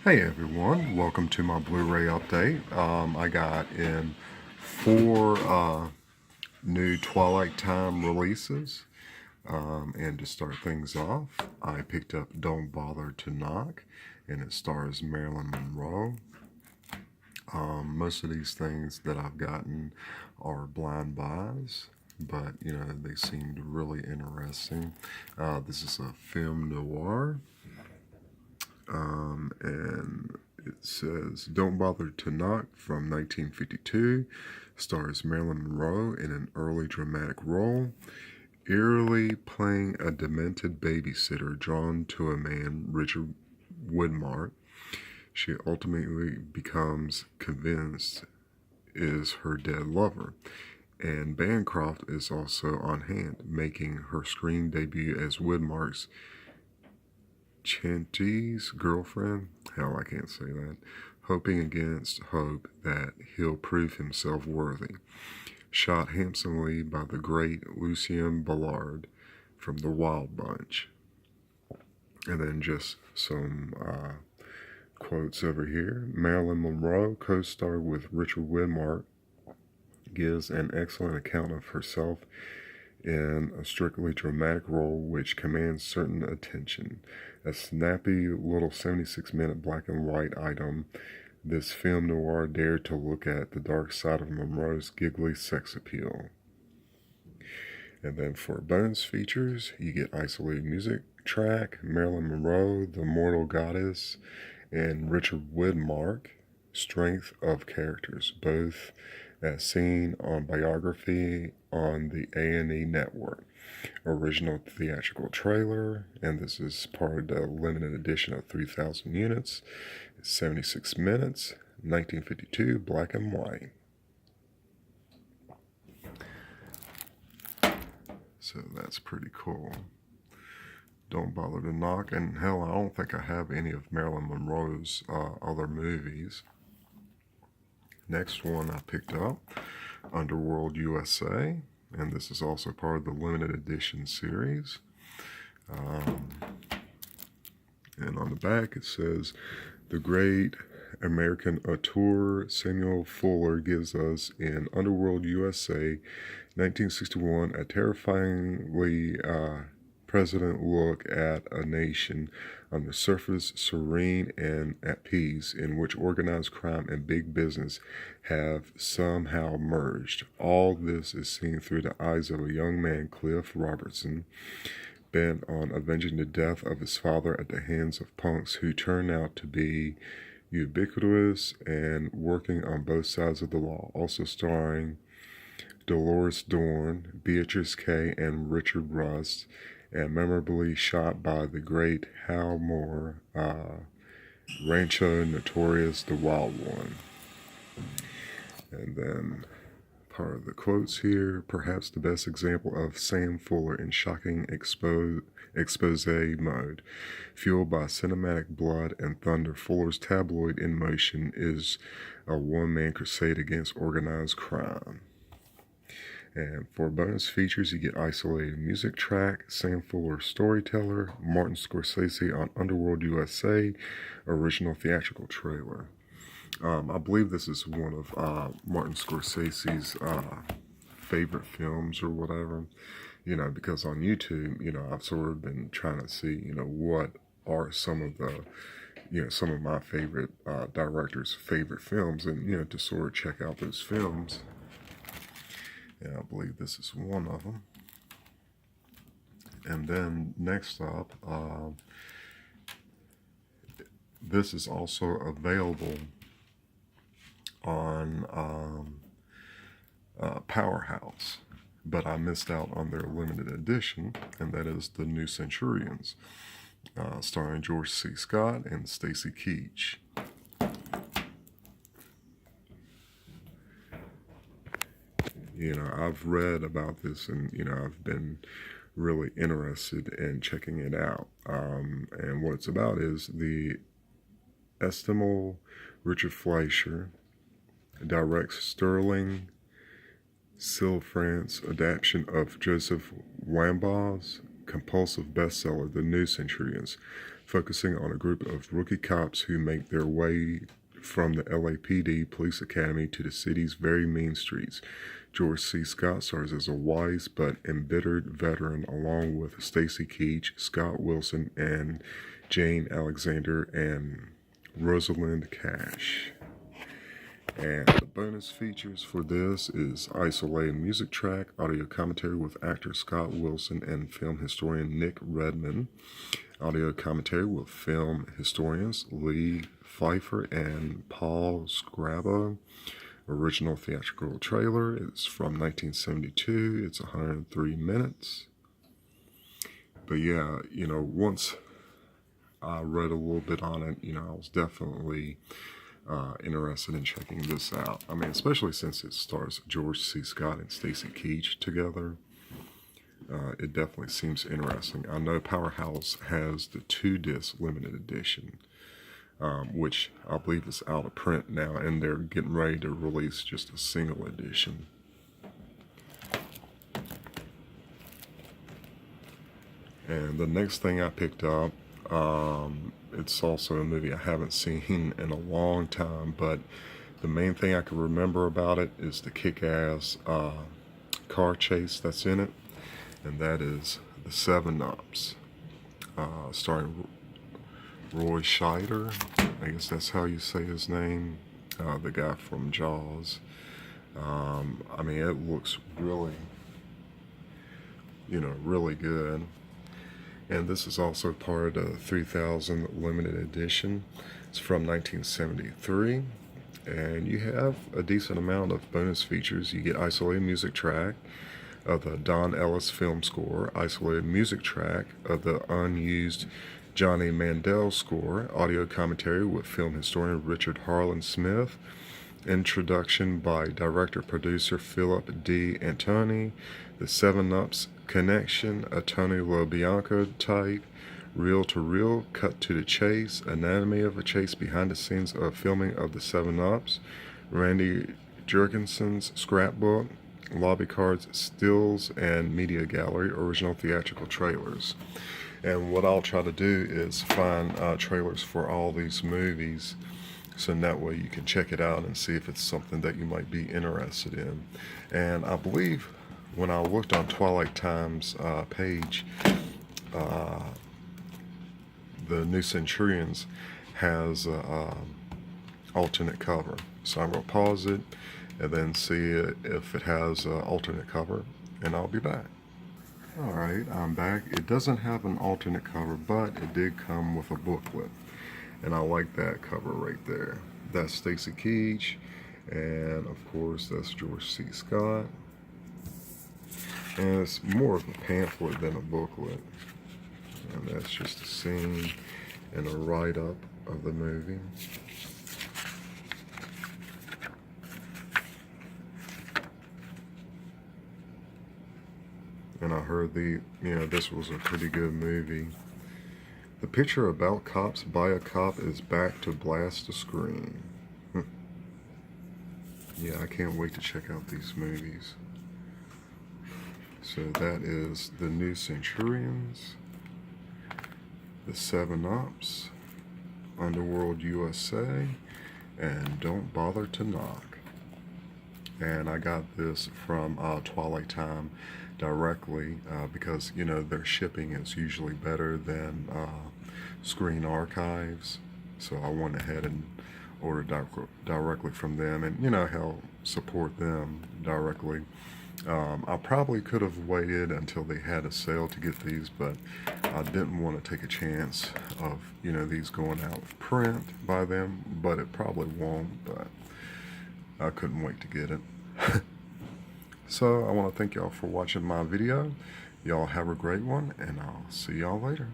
Hey everyone, welcome to my Blu-ray update. I got in four new Twilight Time releases. And to start things off, I picked up Don't Bother to Knock, and it stars Marilyn Monroe. Most of these things that I've gotten are blind buys, but they seemed really interesting. This is a film noir. And it says Don't Bother to Knock from 1952 stars Marilyn Monroe in an early dramatic role, eerily playing a demented babysitter drawn to a man, Richard Widmark. She ultimately becomes convinced is her dead lover. And Bancroft is also on hand, making her screen debut as Widmark's Chanty's girlfriend, hell, I can't say that, hoping against hope that he'll prove himself worthy. Shot handsomely by the great Lucien Ballard from The Wild Bunch. And then just some quotes over here. Marilyn Monroe, co-star with Richard Widmark, gives an excellent account of herself in a strictly dramatic role which commands certain attention. A snappy little 76-minute black and white item, this film noir dared to look at the dark side of Monroe's giggly sex appeal. And then for bonus features, you get isolated music track, Marilyn Monroe, The Mortal Goddess, and Richard Widmark, strength of characters, both as seen on Biography on the A&E network. Original theatrical trailer, and this is part of the limited edition of 3,000 units. It's 76 minutes, 1952, black and white. So that's pretty cool. Don't Bother to Knock, and hell, I don't think I have any of Marilyn Monroe's other movies. Next one I picked up, Underworld USA, and this is also part of the limited edition series. And on the back it says, the great American auteur Samuel Fuller gives us in Underworld USA 1961 a terrifyingly present look at a nation on the surface serene and at peace, in which organized crime and big business have somehow merged. All this is seen through the eyes of a young man, Cliff Robertson, bent on avenging the death of his father at the hands of punks who turn out to be ubiquitous and working on both sides of the law. Also starring Dolores Dorn, Beatrice Kay, and Richard Rust, and memorably shot by the great Hal Moore, Rancho Notorious, the Wild One. And then part of the quotes here, perhaps the best example of Sam Fuller in shocking expose mode. Fueled by cinematic blood and thunder, Fuller's tabloid in motion is a one-man crusade against organized crime. And for bonus features, you get isolated music track, Sam Fuller storyteller, Martin Scorsese on Underworld USA, original theatrical trailer. I believe this is one of Martin Scorsese's favorite films or whatever, because on YouTube, I've sort of been trying to see, what are some of the, some of my favorite directors' favorite films, and, to sort of check out those films. And I believe this is one of them. And then next up, this is also available on Powerhouse, but I missed out on their limited edition, and that is the new Centurions, starring George C. Scott and Stacy Keach. I've read about this, and I've been really interested in checking it out. And what it's about is the estimable Richard Fleischer directs Sterling Silfrance's adaptation of Joseph Wambaugh's compulsive bestseller, The New Centurions, focusing on a group of rookie cops who make their way from the LAPD Police Academy to the city's very mean streets. George C. Scott stars as a wise but embittered veteran along with Stacy Keach, Scott Wilson, and Jane Alexander and Rosalind Cash. And the bonus features for this is isolated music track, audio commentary with actor Scott Wilson and film historian Nick Redman, audio commentary with film historians Lee Pfeiffer and Paul Scrabo. Original theatrical trailer is from 1972. It's 103 minutes. But yeah, once I read a little bit on it, I was definitely interested in checking this out. I mean, especially since it stars George C. Scott and Stacy Keach together. It definitely seems interesting. I know Powerhouse has the 2-disc limited edition, which I believe is out of print now, and they're getting ready to release just a single edition. And the next thing I picked up, it's also a movie I haven't seen in a long time, but the main thing I can remember about it is the kick-ass car chase that's in it, and that is The 7-Ups, starring Roy Scheider. I guess that's how you say his name, the guy from Jaws. I mean, it looks really, really good. And this is also part of the 3000 limited edition. It's from 1973. And you have a decent amount of bonus features. You get isolated music track of the Don Ellis film score, isolated music track of the unused Johnny Mandel score, audio commentary with film historian Richard Harlan Smith, introduction by director-producer Philip D. Antoni, the 7-Ups connection, a Tony LoBianco type, reel-to-reel, cut to the chase, anatomy of a chase behind the scenes of filming of the 7-Ups, Randy Jurgensen's scrapbook, lobby cards, stills, and media gallery, original theatrical trailers. And what I'll try to do is find trailers for all these movies, so that way you can check it out and see if it's something that you might be interested in. And I believe when I looked on Twilight Time's page, the new Centurions has an alternate cover. So I'm going to pause it and then see if it has an alternate cover, and I'll be back. Alright, I'm back. It doesn't have an alternate cover, but it did come with a booklet. And I like that cover right there. That's Stacy Keach, and of course that's George C. Scott. And it's more of a pamphlet than a booklet. And that's just a scene and a write-up of the movie. And I heard this was a pretty good movie. The picture about cops by a cop is back to blast the screen. Yeah, I can't wait to check out these movies. So that is the new Centurions, the 7-Ups, Underworld USA, and Don't Bother to Knock. And I got this from Twilight Time directly because their shipping is usually better than Screen Archives, so I went ahead and ordered directly from them, and help support them directly. I probably could have waited until they had a sale to get these, but I didn't want to take a chance of these going out of print by them, but it probably won't, but I couldn't wait to get it. So I want to thank y'all for watching my video. Y'all have a great one, and I'll see y'all later.